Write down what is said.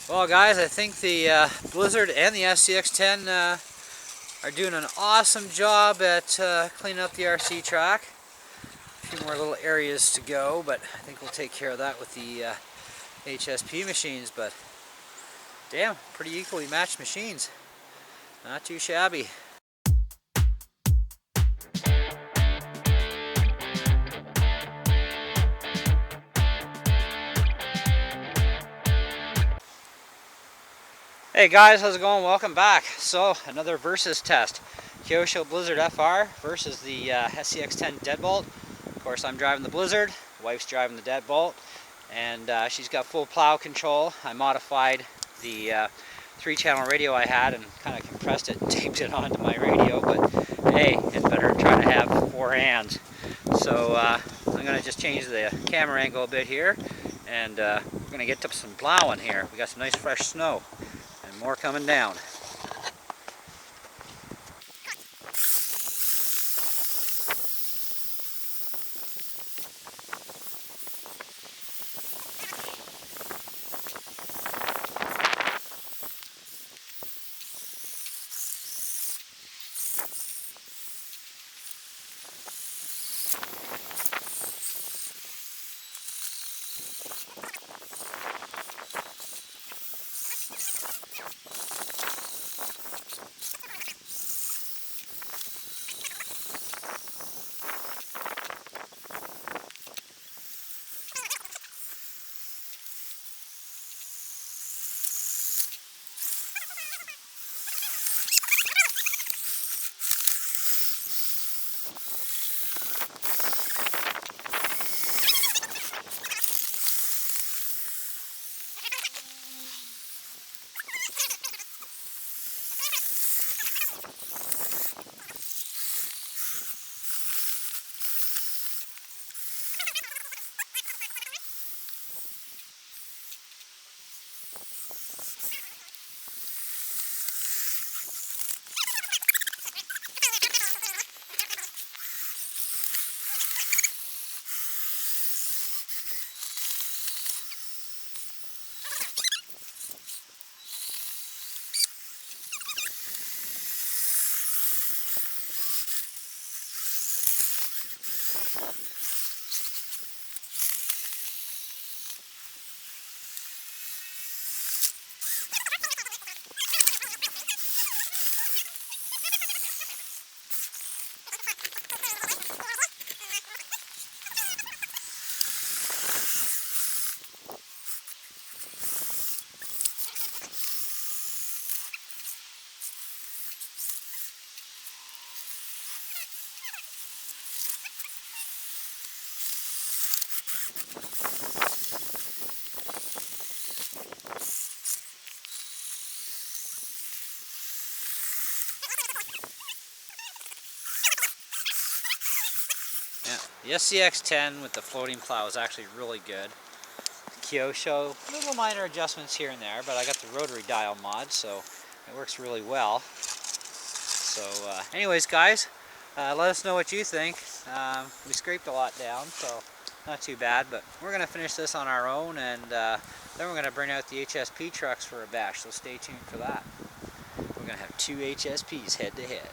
Well guys, I think the Blizzard and the SCX10 are doing an awesome job at cleaning up the RC track. A few more little areas to go, but I think we'll take care of that with the HSP machines. But damn, pretty equally matched machines. Not too shabby. Hey guys, how's it going? Welcome back. So, another versus test. Kyosho Blizzard FR versus the SCX10 Deadbolt. Of course, I'm driving the Blizzard, wife's driving the Deadbolt, and she's got full plow control. I modified the 3-channel radio I had and kind of compressed it and taped it onto my radio, but hey, it's better than trying to have 4 hands. So I'm going to just change the camera angle a bit here, and we're going to get to some plowing here. We got some nice fresh snow. And more coming down. The SCX10 with the floating plow is actually really good. Kyosho, little minor adjustments here and there, but I got the rotary dial mod, so it works really well. So anyways guys, let us know what you think. We scraped a lot down, so not too bad, but we're going to finish this on our own, and then we're going to bring out the HSP trucks for a bash, so stay tuned for that. We're going to have 2 HSPs head to head.